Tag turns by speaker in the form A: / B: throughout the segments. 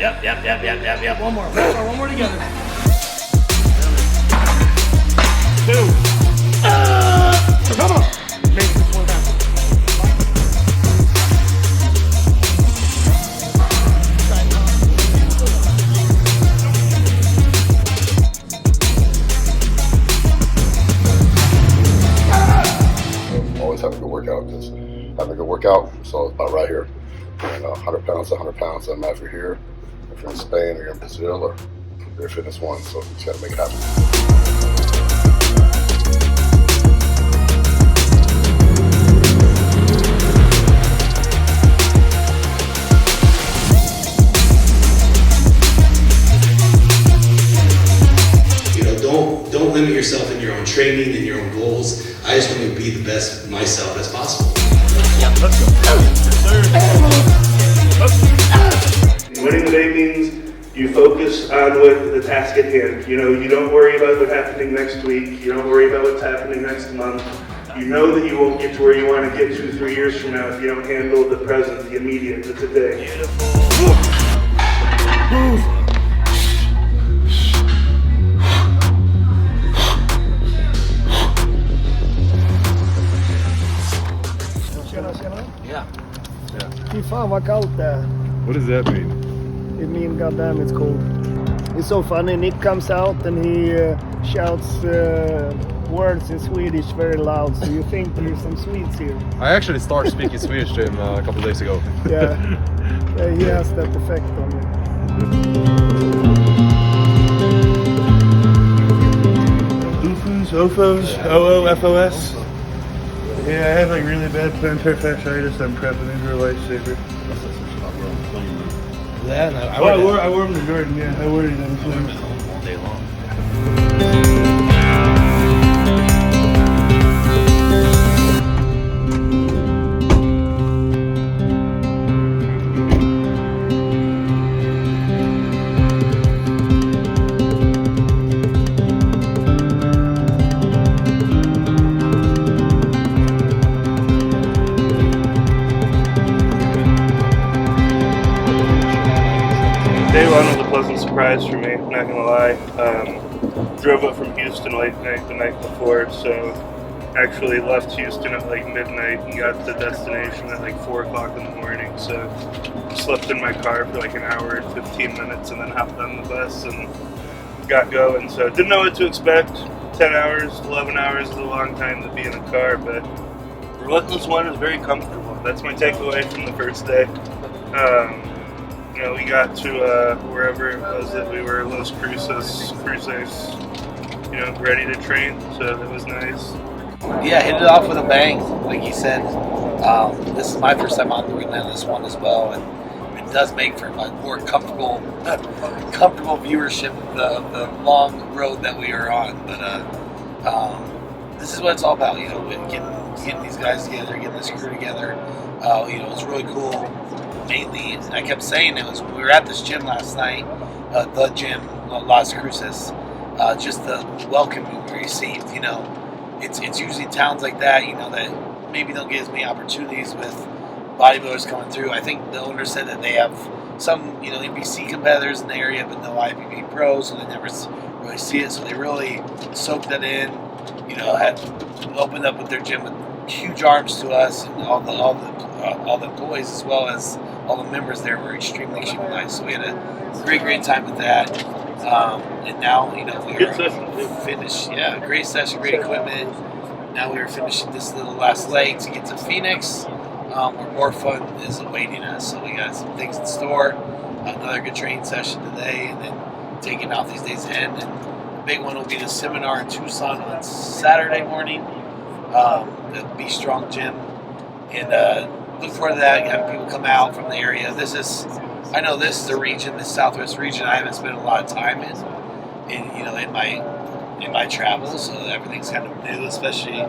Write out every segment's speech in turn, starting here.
A: Yep. One more. One more together. 2. Come on. Make this one happen.
B: Always have a good workout. Just having a good workout. So it's about right here. And 100 pounds to 100 pounds. Doesn't matter if you're here, if you're in Spain, or you're in Brazil, or you're Fitness One. So you just got to make it happen.
C: Don't limit yourself in your own training and your own goals. I just want to be the best myself as possible.
A: Yeah, let's go.
D: Winning the day means you focus on what the task at hand. You know, you don't worry about what's happening next week. You don't worry about what's happening next month. You know that you won't get to where you want to get to 3 years from now if you don't handle the present, the immediate, the today.
A: Yeah.
E: Fy fan vad kallt det är.
F: What does that mean?
E: It means goddamn it's cold. It's so funny. Nick comes out and he shouts words in Swedish very loud. So you think there's some Swedes here.
F: I actually started speaking Swedish to him a couple days ago.
E: Yeah, he has that effect on me.
D: Ufos, OFOs, OOFOS. Yeah, I have like really bad plantar fasciitis. I'm prepping into a lifesaver.
A: Yeah, no,
D: I wore them to Jordan. Yeah, I wore them
A: all day long.
D: Day one was a pleasant surprise for me, not gonna lie. Drove up from Houston late night the night before, so actually left Houston at like midnight and got to the destination at like 4 o'clock in the morning. So slept in my car for like an hour and 15 minutes and then hopped on the bus and got going. So didn't know what to expect. 10 hours, 11 hours is a long time to be in a car, but Relentless One is very comfortable. That's my takeaway from the first day. You know, we got to wherever it was that we were, Las Cruces, you know, ready to train, so that was nice.
A: Yeah, hit it off with a bang, like you said. This is my first time on the Relentless One as well, and it does make for a more comfortable viewership of the long road that we are on. But this is what it's all about, you know, getting these guys together, getting this crew together. You know, it's really cool. Mainly, I kept saying we were at this gym last night, the gym, Las Cruces. Just the welcome we received. You know, it's usually towns like that, you know, that maybe don't get as many opportunities with bodybuilders coming through. I think the owner said that they have some, you know, NBC competitors in the area, but no IPP pros, so they never really see it. So they really soaked that in. You know, had opened up with their gym with huge arms to us, and all the employees as well as all the members there were extremely nice. So we had a great time with that. And now, you know, we are finished. Yeah, great session, great equipment. Now we are finishing this little last leg to get to Phoenix, where more fun is awaiting us. So we got some things in store. Another good training session today, and then taking out these days ahead. And the big one will be the seminar in Tucson on Saturday morning. The Be Strong Gym, and look forward to that. Having people come out from the area. I know this is a region, this Southwest region, I haven't spent a lot of time in you know, in my travels. So everything's kind of new, especially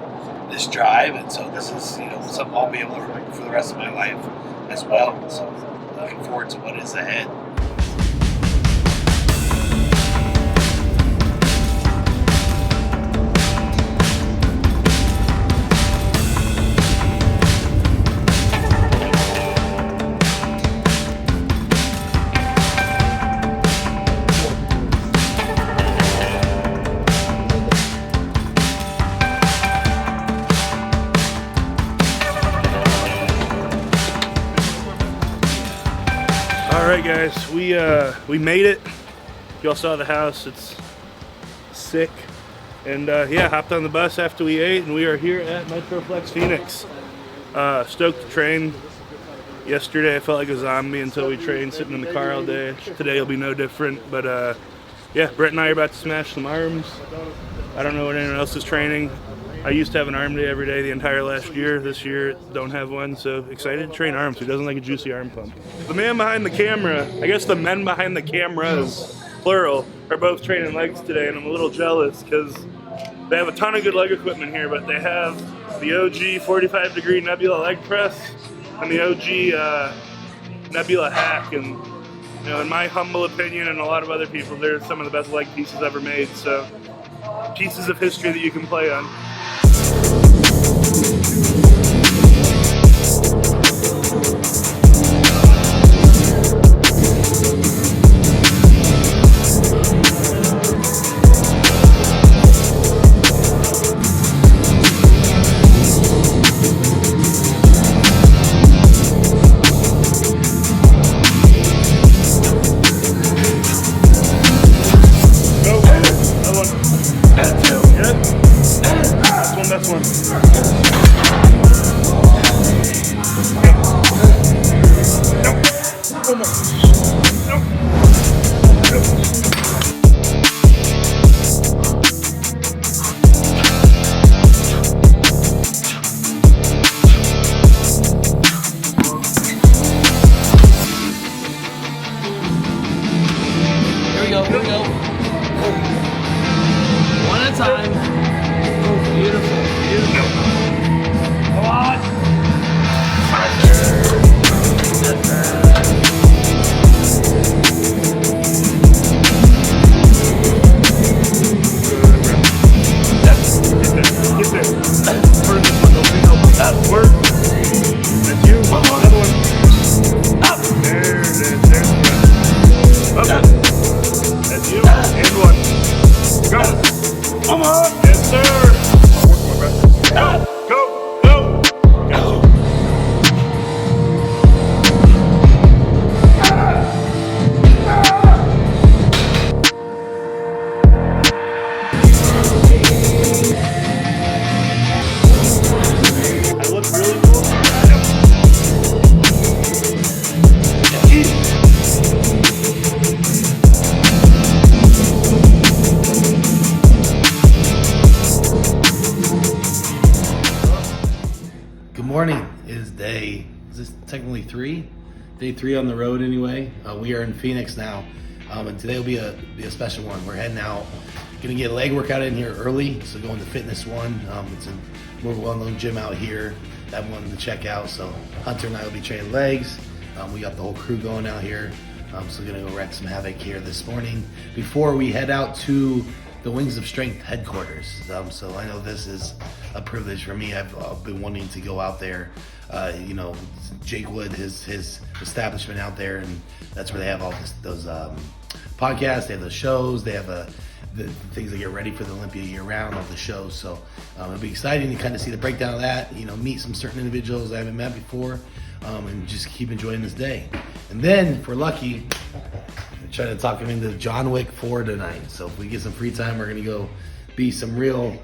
A: this drive. And so this is, you know, something I'll be able to remember for the rest of my life as well. So looking forward to what is ahead.
D: All right, guys, we made it. Y'all saw the house. It's sick. And yeah, hopped on the bus after we ate, and we are here at Metroflex Phoenix. Stoked to train. Yesterday I felt like a zombie until we trained, sitting in the car all day. Today will be no different. But yeah, Brett and I are about to smash some arms. I don't know what anyone else is training. I used to have an arm day every day the entire last year. This year, don't have one, so excited to train arms. Who doesn't like a juicy arm pump? The man behind the camera, I guess the men behind the cameras, plural, are both training legs today, and I'm a little jealous because they have a ton of good leg equipment here, but they have the OG 45-degree Nebula leg press and the OG Nebula hack, and you know, in my humble opinion and a lot of other people, they're some of the best leg pieces ever made, so pieces of history that you can play on.
A: Technically day three on the road anyway. We are in Phoenix now, and today will be a special one. We're heading out, gonna get a leg workout in here early, so going to Fitness One. It's a more well-known gym out here that one to check out. So Hunter and I will be training legs. We got the whole crew going out here, so gonna go wreak some havoc here this morning before we head out to the Wings of Strength headquarters. So I know this is a privilege for me. I've been wanting to go out there. You know, Jake Wood, his establishment out there, and that's where they have all those podcasts. They have those shows. They have the things that get ready for the Olympia year round, all the shows. So it'll be exciting to kind of see the breakdown of that. You know, meet some certain individuals I haven't met before, and just keep enjoying this day. And then, if we're lucky, trying to talk him into John Wick 4 tonight. So if we get some free time, we're gonna go be some real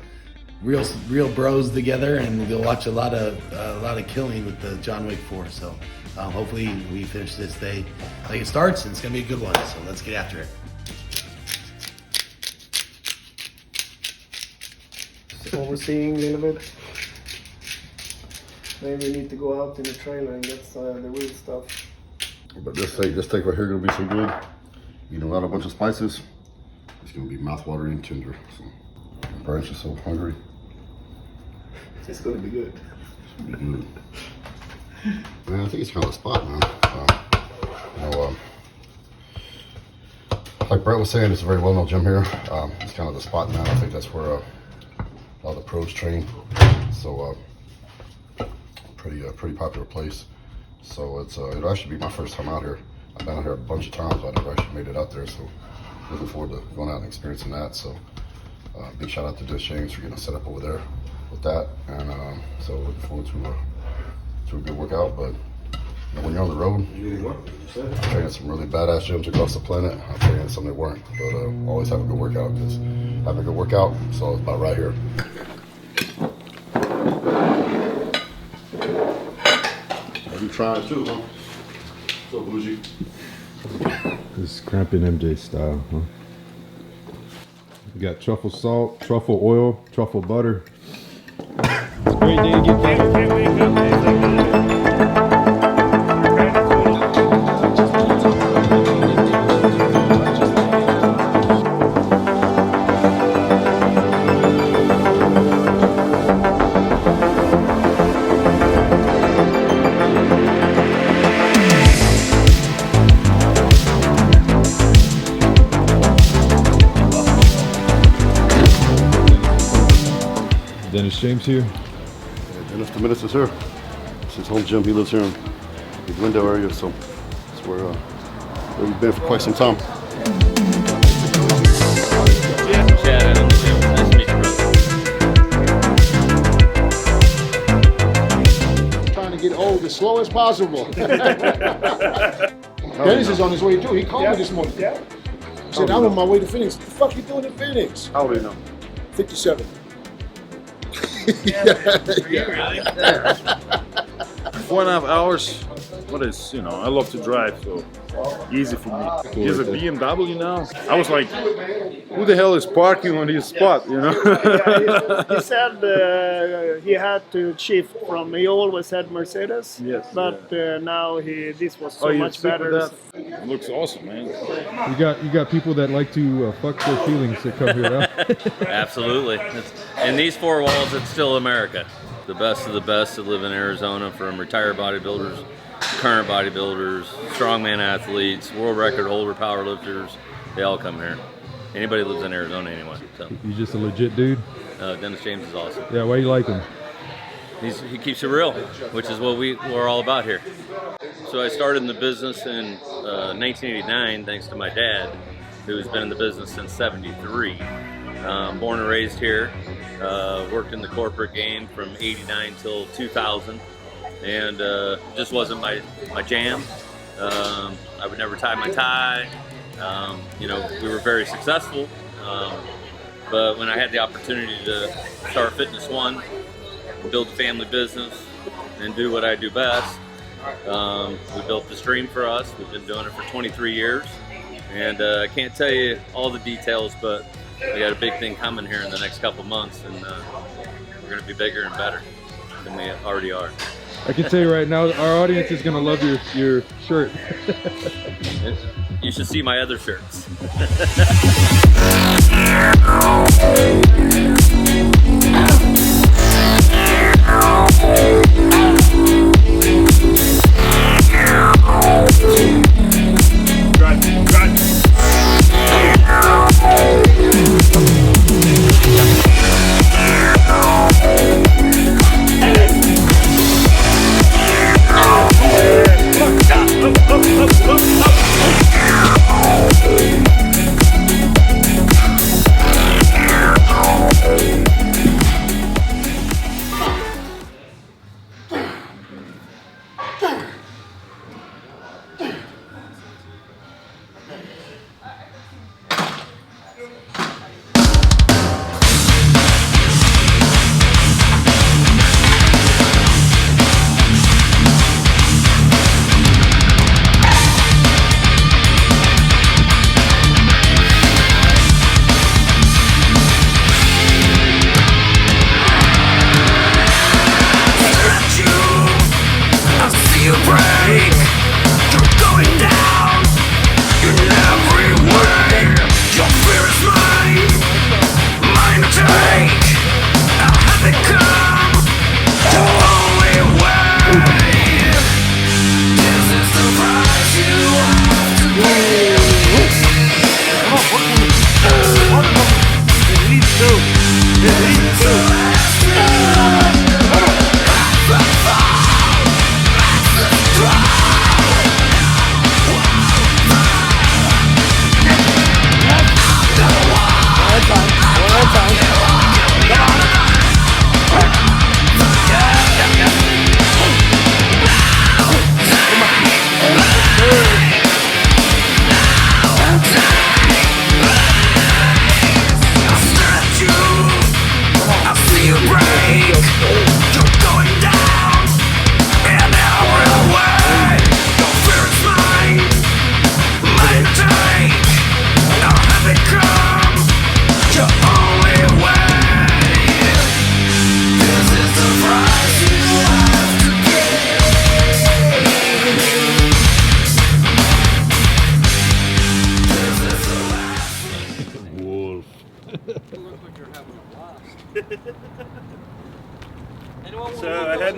A: bros together and go watch a lot of killing with the John Wick 4. So hopefully we finish this day like it starts, and it's gonna be a good one. So let's get after it.
E: Overseeing a little bit. Maybe we need to go out in the trailer and get the real stuff.
B: But this steak right here gonna be so good. Eating a bunch of spices. It's gonna be mouth-watering tender. So Brian's just so hungry.
E: It's gonna be good.
B: It's gonna be good. Man, I think it's kind of a spot, man. Like Brett was saying, it's a very well-known gym here. It's kind of the spot, man. I think that's where all the pros train. So pretty popular place. So it'll actually be my first time out here. I've been out here a bunch of times, but I never actually made it out there. So looking forward to going out and experiencing that. So big shout out to Dish James for getting us set up over there with that. And so looking forward to a good workout. But when you're on the road, I train some really badass gyms across the planet. I train some that weren't, but always have a good workout because having a good workout, so it's about right here. You trying too, huh? So bougie.
F: This is cramping MJ style, huh? You got truffle salt, truffle oil, truffle butter. It's a great day to get back. Dennis James here.
B: Yeah, Dennis Dominus is here. It's his home gym. He lives here in the Glendale area, so it's where we've been for quite some time.
G: Chad, nice to meet you, brother.
H: Trying to get old as slow as possible. Dennis is on his way too. He called me this morning.
E: Yeah.
H: He said, I'm on my way to Phoenix. What the fuck you doing in Phoenix?
B: How old are you now?
H: 57.
G: Yeah. Are you really?
I: 4.5 hours. What is, you know, I love to drive, so easy for me. He has a BMW now. I was like, who the hell is parking on his spot, you know?
E: He said he had to shift from, he always had Mercedes,
I: Yes,
E: but now this was so
I: you
E: much
I: stick
E: better.
I: with that? It looks awesome, man.
F: You got people that like to fuck their feelings that come here. Huh?
G: Absolutely. In these four walls, it's still America. The best of the best that live in Arizona, from retired bodybuilders, current bodybuilders, strongman athletes, world record holder powerlifters. They all come here. Anybody lives in Arizona anyway. So
F: He's just a legit dude.
G: Dennis James is awesome.
F: Yeah, why you like him?
G: He keeps it real, which is what we're all about here. So I started in the business in 1989, thanks to my dad, who's been in the business since '73. Born and raised here, worked in the corporate game from '89 till 2000, and just wasn't my jam. I would never tie my tie. You know, we were very successful, but when I had the opportunity to start Fitness One, build a family business, and do what I do best, we built this dream for us. We've been doing it for 23 years, and I can't tell you all the details, but we got a big thing coming here in the next couple months, and we're going to be bigger and better than we already are.
F: I can tell you right now, our audience is gonna love your shirt.
G: You should see my other shirts.
J: Drive!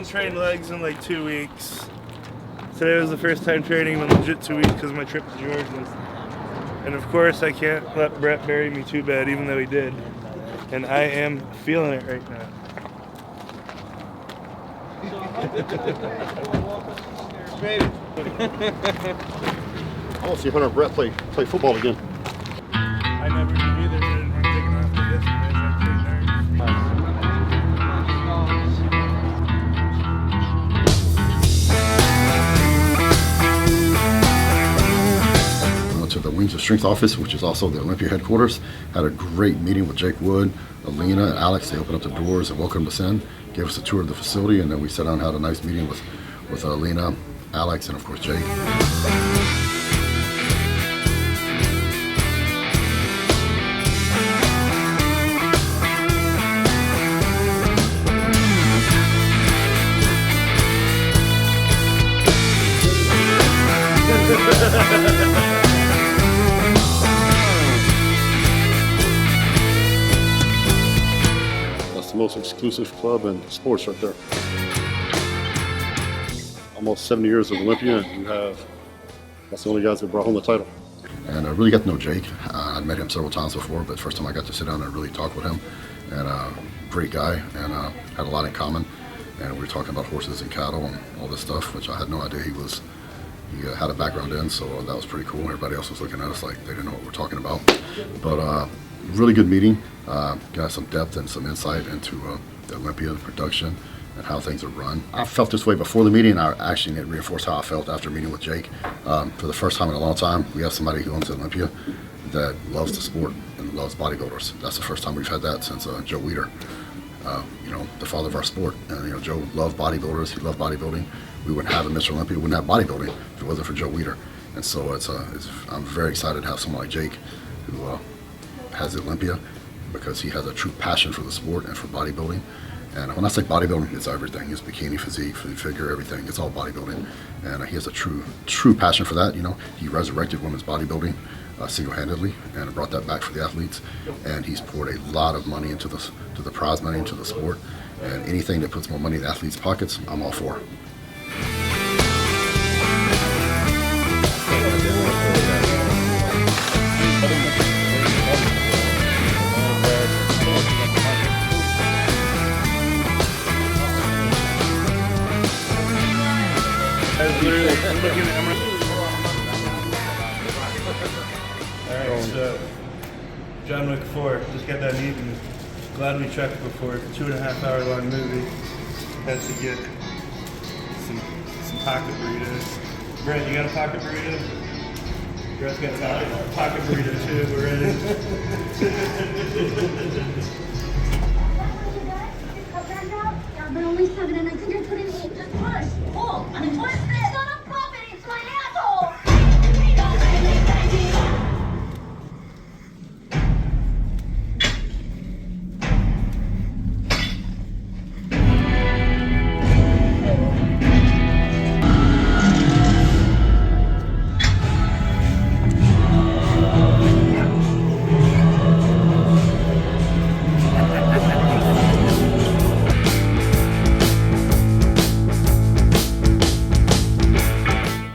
D: trained legs in like 2 weeks. Today was the first time training in legit 2 weeks because of my trip to Georgia. And of course, I can't let Brett bury me too bad, even though he did. And I am feeling it right now.
H: I want to see Hunter and Brett play football again.
D: I never did either. I didn't want to take an off day yesterday. So I trained
B: I went to the Wings of Strength office, which is also the Olympia headquarters. Had a great meeting with Jake Wood, Alina, and Alex. They opened up the doors and welcomed us in, gave us a tour of the facility, and then we sat down and had a nice meeting with Alina, Alex, and of course Jake.
H: That's the most exclusive club in sports right there. Almost 70 years of Olympia, and that's the only guys that brought home the title.
B: And I really got to know Jake. I'd met him several times before, but first time I got to sit down and really talk with him. And great guy, and had a lot in common. And we were talking about horses and cattle and all this stuff, which I had no idea he had a background in, so that was pretty cool. Everybody else was looking at us like they didn't know what we're talking about. But really good meeting. Got some depth and some insight into the Olympia, the production, and how things are run. I felt this way before the meeting, and I actually reinforced how I felt after meeting with Jake. For the first time in a long time, we have somebody who owns Olympia that loves the sport and loves bodybuilders. That's the first time we've had that since Joe Weider, the father of our sport. And Joe loved bodybuilders. He loved bodybuilding. We wouldn't have a Mr. Olympia. We wouldn't have bodybuilding if it wasn't for Joe Weider. And so I'm very excited to have someone like Jake who has Olympia, because he has a true passion for the sport and for bodybuilding. And when I say bodybuilding, it's everything. It's bikini, physique, figure, everything. It's all bodybuilding. And he has a true passion for that. He resurrected women's bodybuilding single-handedly and brought that back for the athletes. And he's poured a lot of money into the prize money, into the sport. And anything that puts more money in the athletes' pockets, I'm all for.
D: Alright, so John Wick 4, just got that eaten. Glad we checked before. It's a 2.5 hour long movie. Had to get some pocket burritos. Brett, you got a pocket burrito? Brett's got a pocket burrito too. We're ready.
J: I've been only 7 and I think I couldn't eat just push. Pull. I mean, push this. It's not a puppet. It's my asshole.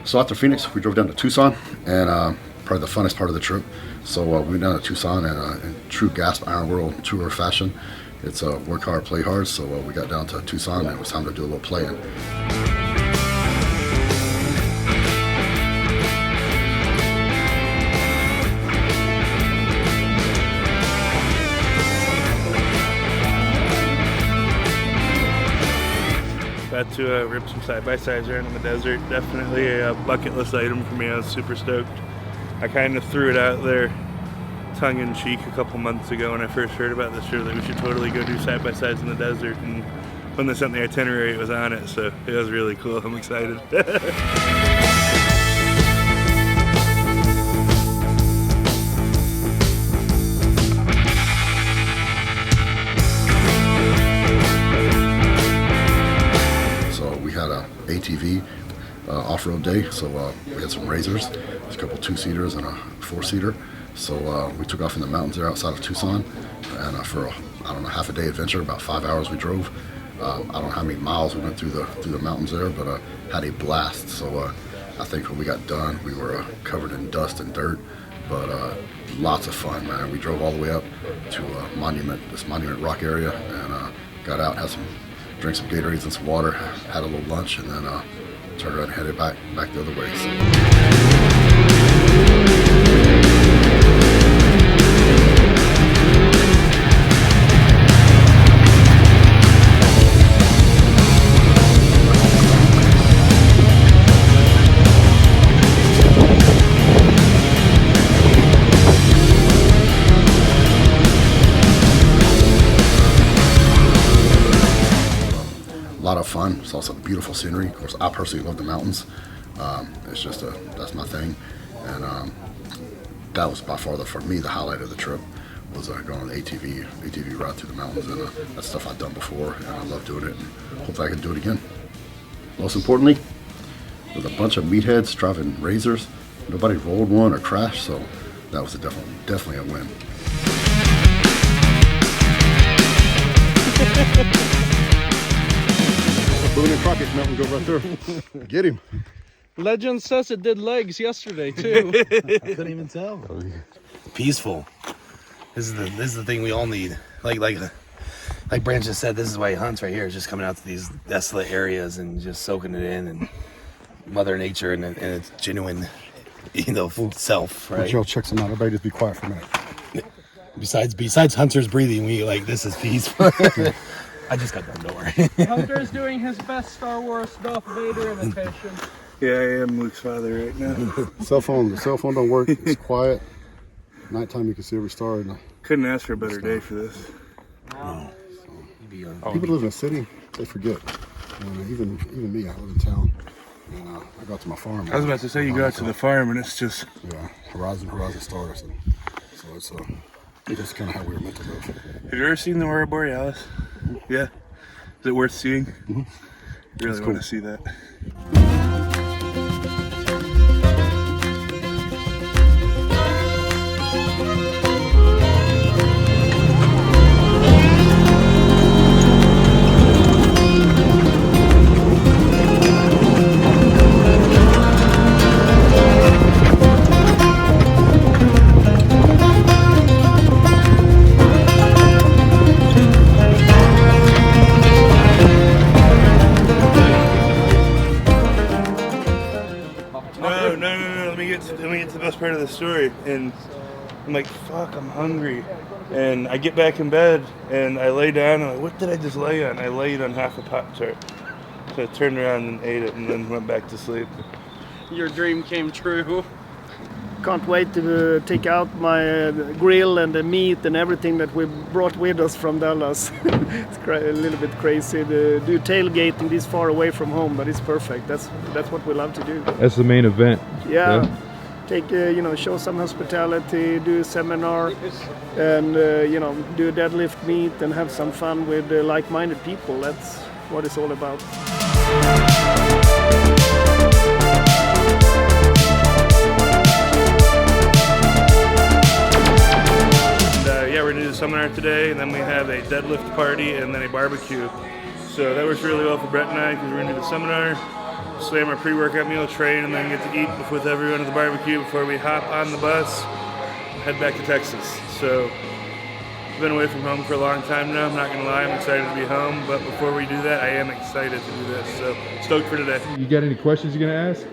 B: So after Phoenix, we drove down to Tucson, and probably the funnest part of the trip. So we went down to Tucson in true Gasp Iron World Tour fashion. It's work hard, play hard. So we got down to Tucson, and it was time to do a little playing.
D: Got to rip some side-by-sides around in the desert. Definitely a bucket list item for me. I was super stoked. I kind of threw it out there tongue-in-cheek a couple months ago when I first heard about this show that we should totally go do side-by-sides in the desert, and when they sent the itinerary it was on it, so it was really cool. I'm excited.
B: ATV off-road day, so we had some razors, a couple 2-seaters and a 4-seater. So we took off in the mountains there outside of Tucson, and for half a day adventure, about 5 hours we drove. I don't know how many miles we went through the mountains there, but had a blast. So I think when we got done, we were covered in dust and dirt, but lots of fun, man. We drove all the way up to this Monument Rock area, and got out, drank some Gatorades and some water, had a little lunch, and then turned around and headed back the other way. A lot of fun. Saw some beautiful scenery. Of course, I personally love the mountains. It's just that's my thing, and that was by far for me the highlight of the trip was going on the ATV ride through the mountains, and that's stuff I've done before, and I love doing it, and hopefully I can do it again. Most importantly, with a bunch of meatheads driving razors, nobody rolled one or crashed, so that was definitely a win.
H: Boone and Crockett's mountain go right there. Get him.
K: Legend says it did legs yesterday too.
A: Couldn't even tell. Peaceful. This is the thing we all need. Like Brant just said, this is why he hunts right here. Just coming out to these desolate areas and just soaking it in, and Mother Nature and its genuine, self. Right.
H: Y'all check some out. Everybody just be quiet for a minute.
A: Besides Hunter's breathing, we this is peaceful. I just got done, don't worry.
K: Hunter's doing his best Star Wars Darth Vader imitation.
D: Yeah, I am Luke's father right now.
H: The cell phone don't work. It's quiet. Nighttime you can see every star.
D: Couldn't ask for a better day for this.
A: No.
H: People live in a city, they forget. Even me, I live in town. And I got to my farm.
D: I was about to say, you go out to the farm and it's just...
H: Yeah, horizon stars. And so it's just kind of how we were meant to live.
D: Have you ever seen the Aurora Borealis? Yeah. Is it worth seeing?
H: Mm-hmm.
D: Really want to see that. Let me get to the best part of the story. And I'm like, fuck, I'm hungry. And I get back in bed and I lay down and I'm like, what did I just lay on? I laid on half a Pop-Tart. So I turned around and ate it and then went back to sleep.
K: Your dream came true.
E: Can't wait to take out my grill and the meat and everything that we brought with us from Dallas. It's a little bit crazy to do tailgating this far away from home, but it's perfect. That's what we love to do.
F: That's the main event.
E: Yeah. Take show some hospitality, do a seminar, and do a deadlift meet and have some fun with like-minded people. That's what it's all about.
D: We're going to do the seminar today, and then we have a deadlift party and then a barbecue. So that works really well for Brett and I because we're going to do the seminar, slam our pre-workout meal, train, and then get to eat with everyone at the barbecue before we hop on the bus and head back to Texas. So I've been away from home for a long time now. I'm not going to lie, I'm excited to be home. But before we do that, I am excited to do this. So stoked for today.
F: You got any questions you're going to ask?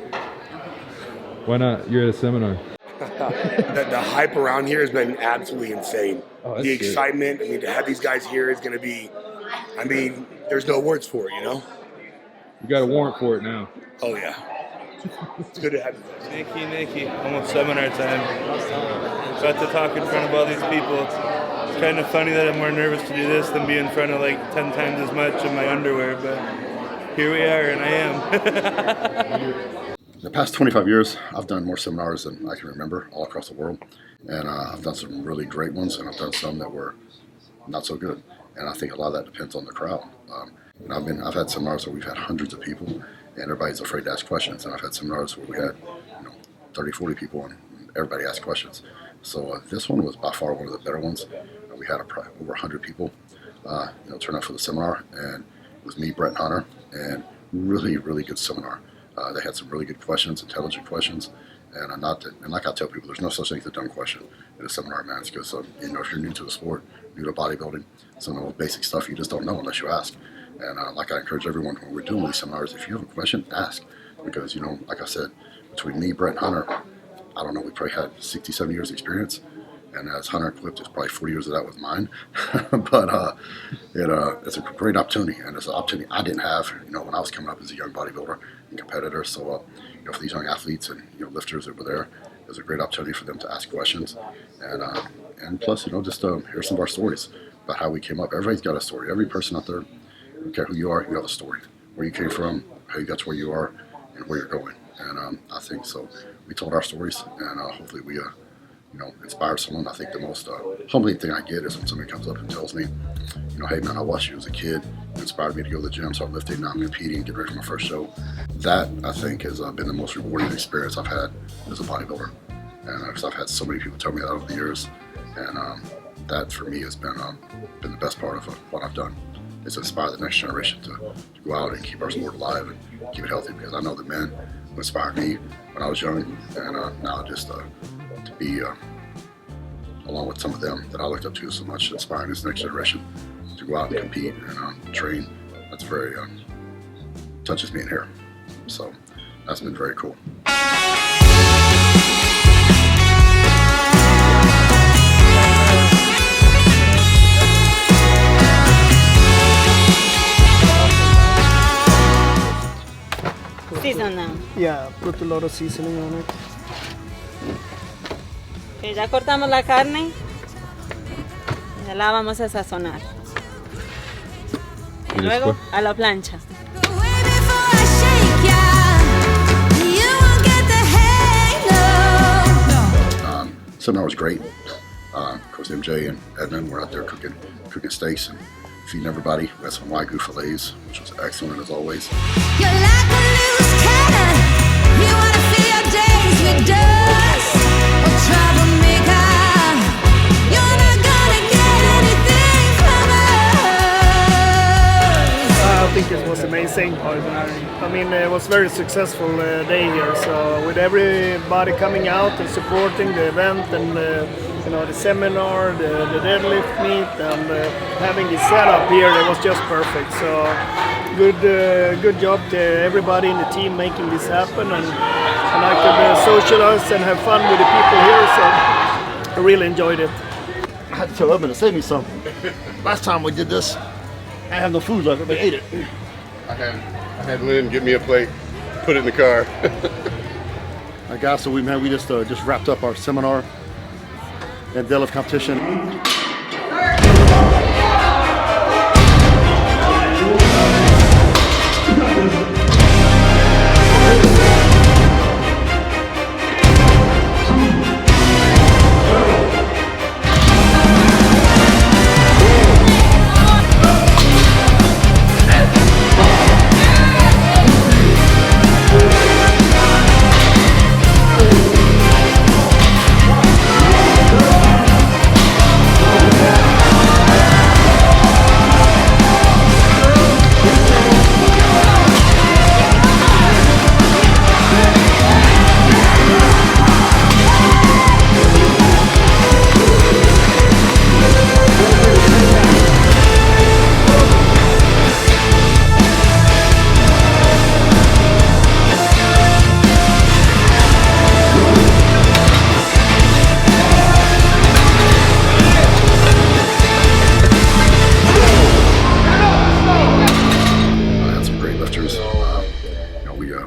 F: Why not? You're at a seminar.
L: The hype around here has been absolutely insane.
F: Oh,
L: the excitement, to have these guys here is going to be, there's no words for it,
F: You got a warrant for it now.
L: Oh, yeah. It's good to have you guys.
D: Nikki, almost seminar time. Got to talk in front of all these people. It's kind of funny that I'm more nervous to do this than be in front of 10 times as much in my underwear, but here we are, and I am.
B: The past 25 years, I've done more seminars than I can remember all across the world. And I've done some really great ones, and I've done some that were not so good. And I think a lot of that depends on the crowd. I've had seminars where we've had hundreds of people, and everybody's afraid to ask questions. And I've had seminars where we had 30, 40 people, and everybody asked questions. So this one was by far one of the better ones. We had over 100 people turn out for the seminar, and was me, Brett, and Hunter, and really, really good seminar. They had some really good questions, intelligent questions, and like I tell people, there's no such thing as a dumb question in a seminar, man. It's because you know, if you're new to the sport, new to bodybuilding, some of the basic stuff you just don't know unless you ask. And like I encourage everyone when we're doing these seminars, if you have a question, ask, because you know, like I said, between me, Brett, and Hunter, I don't know, we probably had 60, 70 years experience. And as Hunter clipped, it's probably 40 years of that was mine. But it's a great opportunity, and it's an opportunity I didn't have, you know, when I was coming up as a young bodybuilder and competitor. So, you know, for these young athletes and, you know, lifters that were there, it was a great opportunity for them to ask questions. And plus, you know, just hear some of our stories about how we came up. Everybody's got a story. Every person out there, I don't care who you are, you have a story. Where you came from, how you got to where you are, and where you're going. And I think so. We told our stories, and hopefully we you know, inspire someone. I think the most humbling thing I get is when somebody comes up and tells me, you know, hey man, I watched you as a kid. You inspired me to go to the gym, start lifting. Now I'm competing, get ready for my first show. That, I think, has been the most rewarding experience I've had as a bodybuilder. And because I've had so many people tell me that over the years. And that, for me, has been the best part of what I've done. Is inspire the next generation to go out and keep our sport alive and keep it healthy. Because I know the men who inspired me when I was young, and now just to be along with some of them that I looked up to so much, inspiring this next generation to go out and compete and train. That's very touches me in here. So that's been very cool.
M: Season now.
E: Yeah, put a lot of seasoning on it.
M: Okay, ya cortamos la carne. Ya la vamos a sazonar. Y luego a la plancha.
B: Seminar was great. Of course, MJ and Edmund were out there cooking steaks and feeding everybody. We had some Wagyu fillets, which was excellent as always.
J: You're like a loose cannon. You wanna fill your days with dust. A troublemaker. You're not gonna get anything from us.
E: I think it was amazing. I mean, it was a very successful day here. So with everybody coming out and supporting the event and you know, the seminar, the deadlift meet, and having this setup here, it was just perfect. So good job to everybody in the team making this happen, and I could socialize and have fun with the people here. So I really enjoyed it.
H: I had to tell Edmund to save me some. Last time we did this, I had no food left. Everybody ate it.
N: I had Lynn give me a plate, put it in the car.
H: All right, guys, so we just wrapped up our seminar and deadlift competition.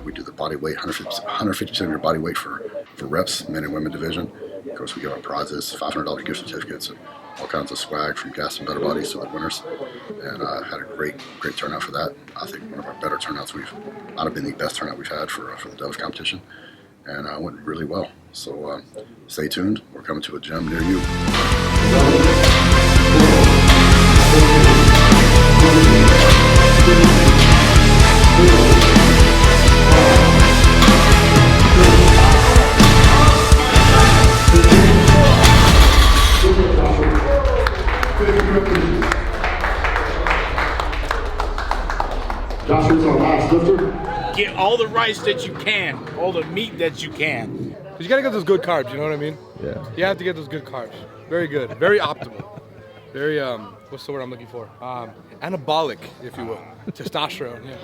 B: We do the body weight, 150% of your body weight for reps, men and women division. Of course, we give out prizes, $500 gift certificates, and all kinds of swag from Gas and Better Bodies to the winners. And had a great turnout for that. I think one of our better turnouts might have been the best turnout we've had for the deadlift competition. And it went really well. So stay tuned. We're coming to a gym near you.
O: all the rice that you can, all the meat that you can. Because you gotta get those good carbs, you know what I mean?
F: Yeah.
O: You have to get those good carbs. Very good, very optimal. Very, what's the word I'm looking for? Anabolic, if you will. Testosterone, yeah.